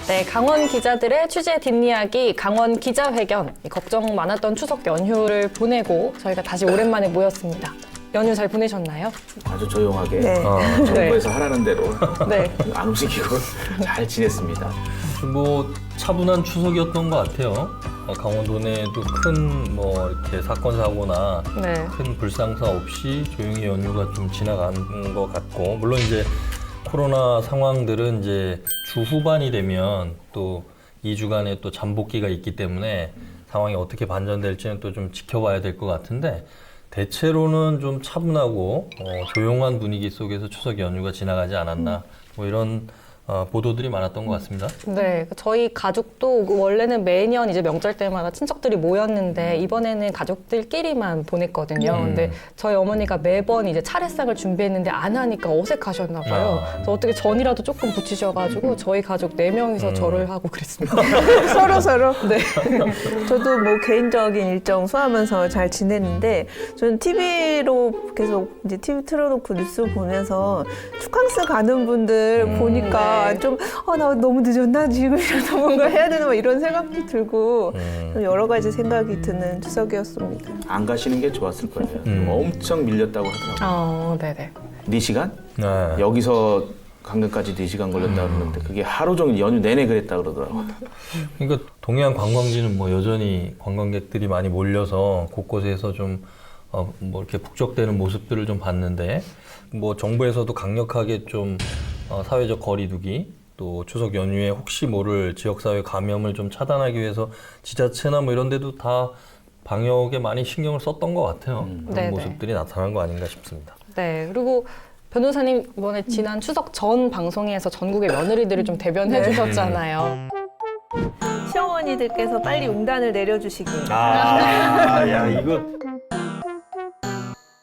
네, 강원 기자들의 취재 뒷이야기 강원 기자회견. 걱정 많았던 추석 연휴를 보내고 저희가 다시 오랜만에 모였습니다. 연휴 잘 보내셨나요? 아주 조용하게 네. 정부에서 하라는 대로 네. 안 움직이고 잘 지냈습니다. 뭐 차분한 추석이었던 것 같아요. 강원도 내에도 큰 뭐 이렇게 사건 사고나 네. 큰 불상사 없이 조용히 연휴가 좀 지나간 것 같고, 물론 이제 코로나 상황들은 이제 주 후반이 되면 또 2주간의 또 잠복기가 있기 때문에 상황이 어떻게 반전될지는 또 좀 지켜봐야 될 것 같은데, 대체로는 좀 차분하고 조용한 분위기 속에서 추석 연휴가 지나가지 않았나, 뭐 이런 보도들이 많았던 것 같습니다. 네, 저희 가족도 원래는 매년 이제 명절 때마다 친척들이 모였는데 이번에는 가족들끼리만 보냈거든요. 근데 저희 어머니가 매번 이제 차례상을 준비했는데 안 하니까 어색하셨나 봐요. 그래서 어떻게 전이라도 조금 붙이셔가지고 저희 가족 4명이서 절을 하고 그랬습니다. 서로. 네. 저도 뭐 개인적인 일정 소화하면서 잘 지냈는데, 저는 TV로 계속 이제 TV 틀어놓고 뉴스 보면서 축항스 가는 분들 보니까 네. 좀 나 너무 늦었나? 지금이라도 뭔가 해야 되나? 막 이런 생각도 들고 좀 여러 가지 생각이 드는 추석이었습니다. 안 가시는 게 좋았을 거예요. 엄청 밀렸다고 하더라고요. 네네. 4시간? 네. 여기서 강릉까지 4시간 걸렸다고 그러는데 그게 하루 종일 연휴 내내 그랬다 그러더라고요. 그러니까 동해안 관광지는 뭐 여전히 관광객들이 많이 몰려서 곳곳에서 좀 뭐 이렇게 북적대는 모습들을 좀 봤는데, 뭐 정부에서도 강력하게 좀 사회적 거리두기, 또 추석 연휴에 혹시 모를 지역사회 감염을 좀 차단하기 위해서 지자체나 뭐 이런 데도 다 방역에 많이 신경을 썼던 것 같아요. 그런 네네. 모습들이 나타난 거 아닌가 싶습니다. 네, 그리고 변호사님 이번에 지난 추석 전 방송에서 전국의 며느리들을 좀 대변해 주셨잖아요. 시어머니들께서 빨리 용단을 내려주시길. 야, 이거.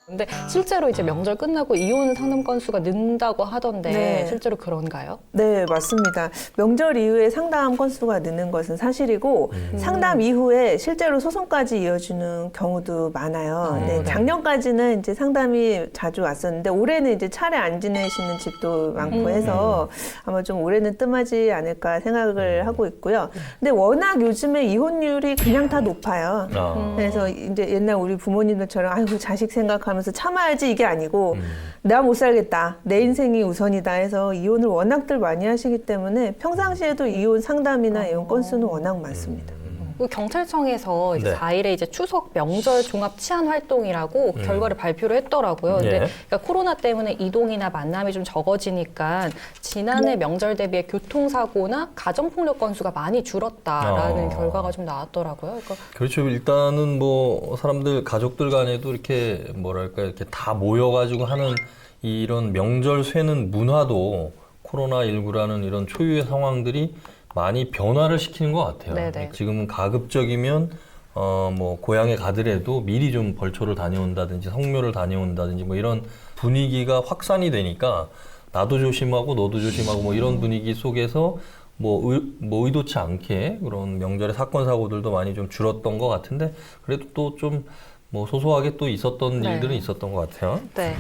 근데 실제로 이제 명절 끝나고 이혼 상담 건수가 는다고 하던데 네. 실제로 그런가요? 네, 맞습니다. 명절 이후에 상담 건수가 느는 것은 사실이고, 상담 이후에 실제로 소송까지 이어지는 경우도 많아요. 네, 네. 작년까지는 이제 상담이 자주 왔었는데, 올해는 이제 차례 안 지내시는 집도 많고 해서 아마 좀 올해는 뜸하지 않을까 생각을 하고 있고요. 근데 워낙 요즘에 이혼율이 그냥 다 높아요. 그래서 이제 옛날 우리 부모님들처럼 아이고 자식 생각하면서 참아야지 이게 아니고 내가 못 살겠다, 내 인생이 우선이다 해서 이혼을 워낙들 많이 하시기 때문에 평상시에도 이혼 상담이나 이혼 건수는 워낙 많습니다. 그 경찰청에서 이제 네. 4일에 이제 추석 명절 종합 치안 활동이라고 결과를 발표를 했더라고요. 근데 예. 그러니까 코로나 때문에 이동이나 만남이 좀 적어지니까 지난해 명절 대비해 교통사고나 가정폭력 건수가 많이 줄었다라는 결과가 좀 나왔더라고요. 그러니까 그렇죠. 일단은 뭐 사람들 가족들 간에도 이렇게 뭐랄까 이렇게 다 모여가지고 하는 이런 명절 쇠는 문화도 코로나19라는 이런 초유의 상황들이 많이 변화를 시키는 것 같아요. 네네. 지금은 가급적이면 뭐 고향에 가더라도 미리 좀 벌초를 다녀온다든지 성묘를 다녀온다든지 뭐 이런 분위기가 확산이 되니까 나도 조심하고 너도 조심하고 뭐 이런 분위기 속에서 뭐 의도치 않게 그런 명절의 사건 사고들도 많이 좀 줄었던 것 같은데, 그래도 또 좀 뭐 소소하게 또 있었던 네. 일들은 있었던 것 같아요. 네.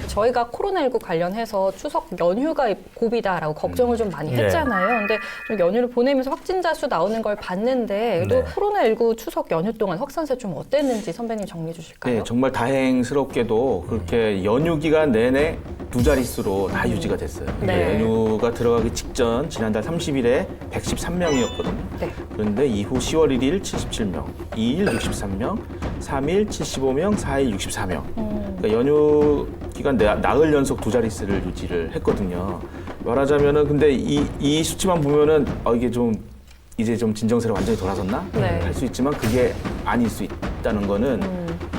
저희가 코로나19 관련해서 추석 연휴가 고비다라고 걱정을 좀 많이 네. 했잖아요. 근데 좀 연휴를 보내면서 확진자 수 나오는 걸 봤는데 또 네. 코로나19 추석 연휴 동안 확산세 좀 어땠는지 선배님 정리해 주실까요? 네, 정말 다행스럽게도 그렇게 연휴 기간 내내 2자릿수로 다 유지가 됐어요. 네. 연휴가 들어가기 직전 지난달 30일에 113명이었거든요. 네. 그런데 이후 10월 1일 77명, 2일 63명, 3일 75명, 4일 64명. 그러니까 연휴 기간 나흘 연속 2자릿수를 유지를 했거든요. 말하자면은 근데 이 수치만 보면은 이게 좀 이제 좀 진정세로 완전히 돌아섰나? 네. 할 수 있지만 그게 아닐 수 있다는 거는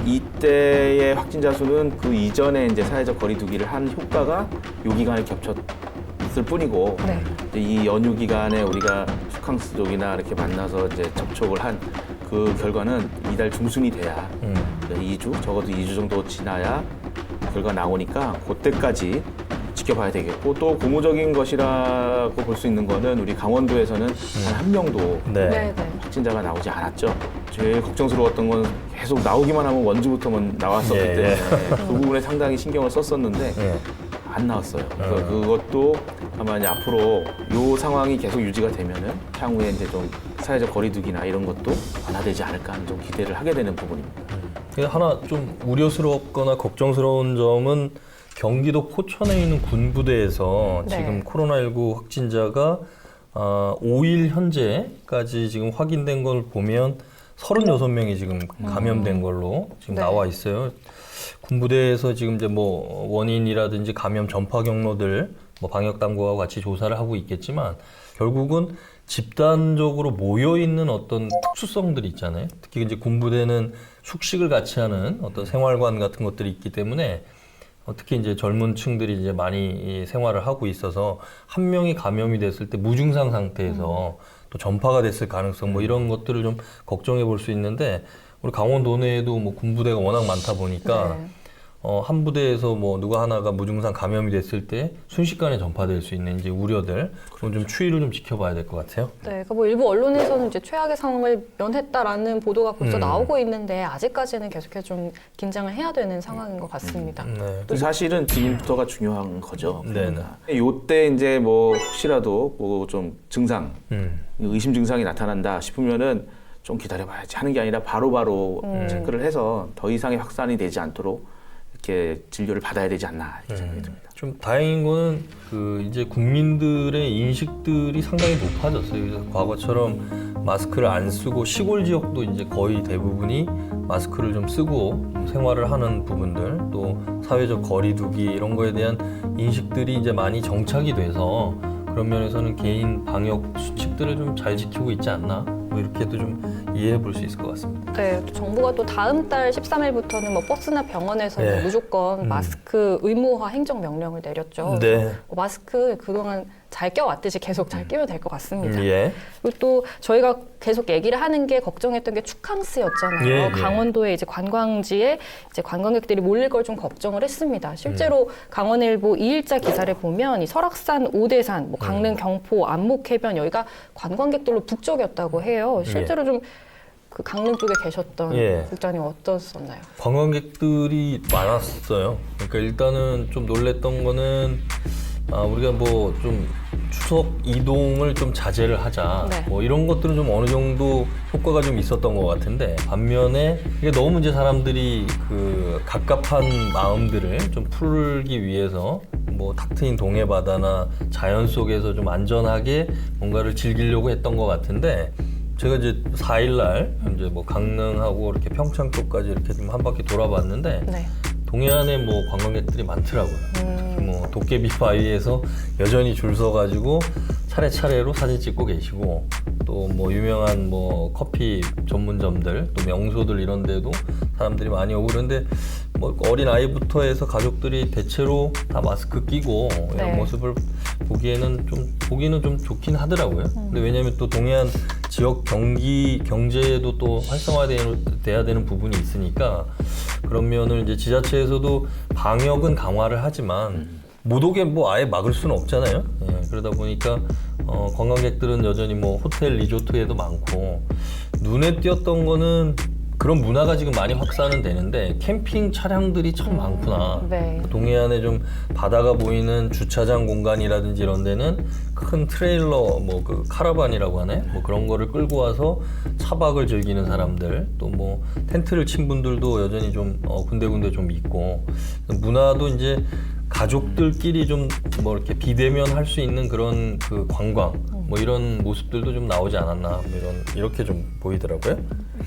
이때의 확진자 수는 그 이전에 이제 사회적 거리두기를 한 효과가 요 기간에 겹쳤을 뿐이고 네. 이제 이 연휴 기간에 우리가 슈캉스족이나 이렇게 만나서 이제 접촉을 한 그 결과는 이달 중순이 돼야 2주 적어도 2주 정도 지나야 결과 나오니까 그때까지 지켜봐야 되겠고, 또 고무적인 것이라고 볼 수 있는 거는 우리 강원도에서는 단 한 명도 네. 네. 확진자가 나오지 않았죠. 제일 걱정스러웠던 건 계속 나오기만 하면 원주부터 나왔었기 예, 때문에 예. 그 부분에 상당히 신경을 썼었는데 예. 안 나왔어요. 그래서 그것도 아마 이제 앞으로 이 상황이 계속 유지가 되면은 향후에 이제 좀 사회적 거리두기나 이런 것도 완화되지 않을까 하는 좀 기대를 하게 되는 부분입니다. 하나 좀 우려스럽거나 걱정스러운 점은 경기도 포천에 있는 군부대에서 네. 지금 코로나19 확진자가 5일 현재까지 지금 확인된 걸 보면 36명이 지금 감염된 걸로 지금 네. 나와 있어요. 군부대에서 지금 이제 뭐 원인이라든지 감염 전파 경로들 뭐 방역 당국하고 같이 조사를 하고 있겠지만 결국은 집단적으로 모여 있는 어떤 특수성들이 있잖아요. 특히 이제 군부대는 숙식을 같이 하는 어떤 생활관 같은 것들이 있기 때문에 특히 이제 젊은 층들이 이제 많이 이 생활을 하고 있어서 한 명이 감염이 됐을 때 무증상 상태에서 또 전파가 됐을 가능성 뭐 이런 것들을 좀 걱정해 볼 수 있는데 우리 강원도 내에도 뭐 군부대가 워낙 많다 보니까 네. 한 부대에서 뭐 누가 하나가 무증상 감염이 됐을 때 순식간에 전파될 수 있는 이제 우려들 그건 좀 추이를 좀 지켜봐야 될 것 같아요. 네, 그러니까 뭐 일부 언론에서는 이제 최악의 상황을 면했다라는 보도가 벌써 나오고 있는데 아직까지는 계속해서 좀 긴장을 해야 되는 상황인 것 같습니다. 네. 또 사실은 지금부터가 중요한 거죠. 네네. 요때 이제 뭐 혹시라도 뭐 좀 증상, 음. 의심 증상이 나타난다 싶으면은 좀 기다려봐야지 하는 게 아니라 바로바로 체크를 해서 더 이상의 확산이 되지 않도록 이렇게 진료를 받아야 되지 않나 이렇게 생각이 듭니다. 좀 다행인 거는 그 이제 국민들의 인식들이 상당히 높아졌어요. 그래서 과거처럼 마스크를 안 쓰고 시골 지역도 이제 거의 대부분이 마스크를 좀 쓰고 생활을 하는 부분들 또 사회적 거리두기 이런 거에 대한 인식들이 이제 많이 정착이 돼서 그런 면에서는 개인 방역 수칙들을 좀 잘 지키고 있지 않나 뭐 이렇게도 좀 이해해 볼 수 있을 것 같습니다. 네, 또 정부가 또 다음 달 13일부터는 뭐 버스나 병원에서 네. 무조건 마스크 의무화 행정 명령을 내렸죠. 네. 마스크 그동안 잘 껴왔듯이 계속 잘 끼면 될 것 같습니다. 예. 그리고 또 저희가 계속 얘기를 하는 게 걱정했던 게 축항스였잖아요. 예, 예. 강원도에 이제 관광지에 이제 관광객들이 몰릴 걸 좀 걱정을 했습니다. 실제로 강원일보 2일자 기사를 보면 이 설악산, 오대산, 뭐 강릉, 경포, 안목해변 여기가 관광객들로 북적였다고 해요. 실제로 좀 그 강릉 쪽에 계셨던 예. 국장님 어떠셨나요? 관광객들이 많았어요. 그러니까 일단은 좀 놀랬던 거는 우리가 뭐 좀 추석 이동을 좀 자제를 하자. 네. 뭐 이런 것들은 좀 어느 정도 효과가 좀 있었던 것 같은데 반면에 이게 너무 이제 사람들이 그 갑갑한 마음들을 좀 풀기 위해서 뭐 탁 트인 동해바다나 자연 속에서 좀 안전하게 뭔가를 즐기려고 했던 것 같은데 제가 이제 4일날 이제 뭐 강릉하고 이렇게 평창 쪽까지 이렇게 좀 한 바퀴 돌아봤는데 네. 동해안에 뭐 관광객들이 많더라고요. 특히 뭐 도깨비 바위에서 여전히 줄 서가지고 차례차례로 사진 찍고 계시고 또 뭐 유명한 뭐 커피 전문점들 또 명소들 이런 데도 사람들이 많이 오고 그런데 뭐 어린 아이부터 해서 가족들이 대체로 다 마스크 끼고 이런 네. 모습을 보기는 좀 좋긴 하더라고요. 근데 왜냐하면 또 동해안 지역 경제에도 또 활성화돼야 되는 부분이 있으니까 그런 면을 이제 지자체에서도 방역은 강화를 하지만 못 오게 뭐 아예 막을 수는 없잖아요. 예, 그러다 보니까 관광객들은 여전히 뭐 호텔 리조트에도 많고 눈에 띄었던 거는 그런 문화가 지금 많이 확산은 되는데 캠핑 차량들이 참 많구나. 네. 동해안에 좀 바다가 보이는 주차장 공간이라든지 이런 데는 큰 트레일러 뭐 그 카라반이라고 하네 뭐 그런 거를 끌고 와서 차박을 즐기는 사람들 또 뭐 텐트를 친 분들도 여전히 좀 군데군데 좀 있고 문화도 이제 가족들끼리 좀 뭐 이렇게 비대면 할 수 있는 그런 그 관광 뭐 이런 모습들도 좀 나오지 않았나 뭐 이렇게 좀 보이더라고요.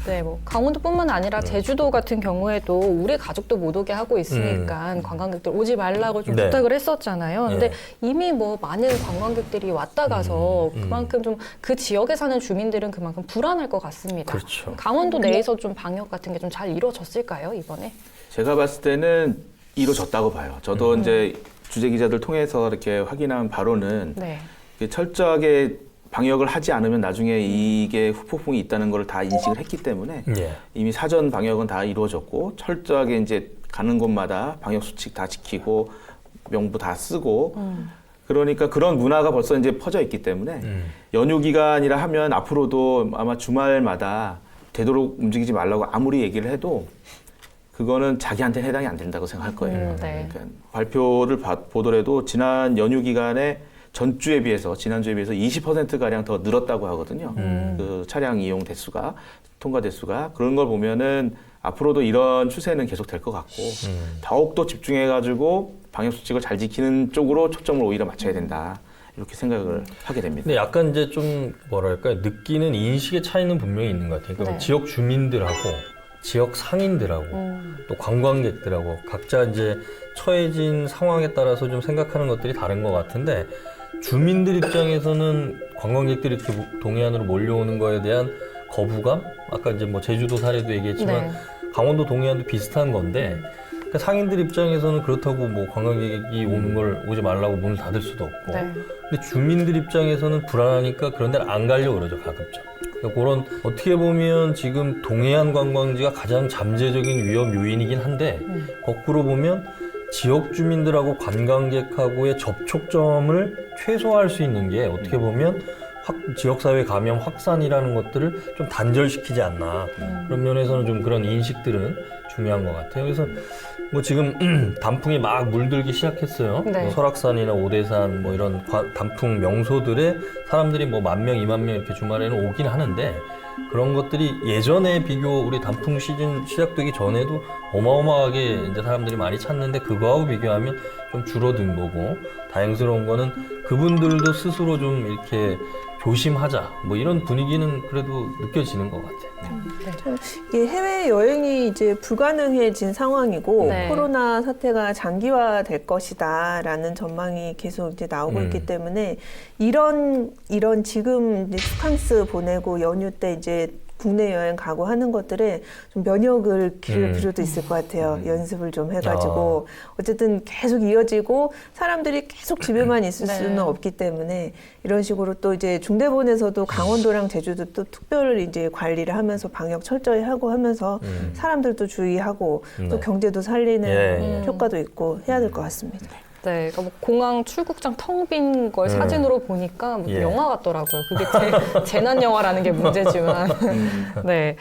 네, 뭐 강원도뿐만 아니라 제주도 같은 경우에도 우리 가족도 못 오게 하고 있으니까 관광객들 오지 말라고 좀 네. 부탁을 했었잖아요. 근데 네. 이미 뭐 많은 관광객들이 왔다 가서 그만큼 좀 그 지역에 사는 주민들은 그만큼 불안할 것 같습니다. 그렇죠. 강원도 내에서 좀 방역 같은 게 좀 잘 이루어졌을까요, 이번에? 제가 봤을 때는 이루어졌다고 봐요. 저도 이제 주재 기자들 통해서 이렇게 확인한 바로는 네. 이게 철저하게 방역을 하지 않으면 나중에 이게 후폭풍이 있다는 걸 다 인식을 했기 때문에 예. 이미 사전 방역은 다 이루어졌고 철저하게 이제 가는 곳마다 방역 수칙 다 지키고 명부 다 쓰고 그러니까 그런 문화가 벌써 이제 퍼져 있기 때문에 연휴 기간이라 하면 앞으로도 아마 주말마다 되도록 움직이지 말라고 아무리 얘기를 해도 그거는 자기한테는 해당이 안 된다고 생각할 거예요. 네. 그러니까 발표를 보더라도 지난 연휴 기간에 전주에 비해서 지난주에 비해서 20%가량 더 늘었다고 하거든요. 그 차량 이용 대수가 통과 대수가 그런 걸 보면은 앞으로도 이런 추세는 계속 될 것 같고 더욱더 집중해가지고 방역수칙을 잘 지키는 쪽으로 초점을 오히려 맞춰야 된다. 이렇게 생각을 하게 됩니다. 근데 약간 이제 좀 뭐랄까요, 느끼는 인식의 차이는 분명히 있는 것 같아요. 그러니까 네. 지역 주민들하고 지역 상인들하고 또 관광객들하고 각자 이제 처해진 상황에 따라서 좀 생각하는 것들이 다른 것 같은데, 주민들 입장에서는 관광객들이 이렇게 동해안으로 몰려오는 거에 대한 거부감? 아까 이제 뭐 제주도 사례도 얘기했지만 네. 강원도 동해안도 비슷한 건데, 그러니까 상인들 입장에서는 그렇다고 뭐 관광객이 오는 걸 오지 말라고 문을 닫을 수도 없고, 네. 근데 주민들 입장에서는 불안하니까 그런 데를 안 가려고 그러죠, 가급적. 그러니까 그런 어떻게 보면 지금 동해안 관광지가 가장 잠재적인 위험 요인이긴 한데, 거꾸로 보면 지역 주민들하고 관광객하고의 접촉점을 최소화할 수 있는 게 어떻게 보면 지역사회 감염 확산이라는 것들을 좀 단절시키지 않나. 그런 면에서는 좀 그런 인식들은 중요한 것 같아요. 그래서 뭐 지금 단풍이 막 물들기 시작했어요. 네. 뭐 설악산이나 오대산 뭐 이런 단풍 명소들에 사람들이 뭐 10,000명, 20,000명 이렇게 주말에는 오긴 하는데, 그런 것들이 예전에 우리 단풍 시즌 시작되기 전에도 어마어마하게 이제 사람들이 많이 찾는데, 그거하고 비교하면 좀 줄어든 거고, 다행스러운 거는 그분들도 스스로 좀 이렇게 조심하자, 뭐 이런 분위기는 그래도 느껴지는 것 같아요. 이게 해외 여행이 이제 불가능해진 상황이고 네. 코로나 사태가 장기화될 것이다라는 전망이 계속 이제 나오고 있기 때문에 이런 지금 이제 스캉스 보내고 연휴 때 이제 국내 여행 가고 하는 것들에 좀 면역을 기를 필요도 있을 것 같아요. 연습을 좀 해가지고 어쨌든 계속 이어지고 사람들이 계속 집에만 있을 네. 수는 없기 때문에 이런 식으로 또 이제 중대본에서도 강원도랑 제주도 또 특별히 이제 관리를 하면서 방역 철저히 하고 하면서 사람들도 주의하고 또 네. 경제도 살리는 예. 효과도 있고 해야 될 것 같습니다. 네, 그러니까 뭐 공항 출국장 텅 빈 걸 사진으로 보니까 뭐 예. 영화 같더라고요. 그게 재난 영화라는 게 문제지만. 네.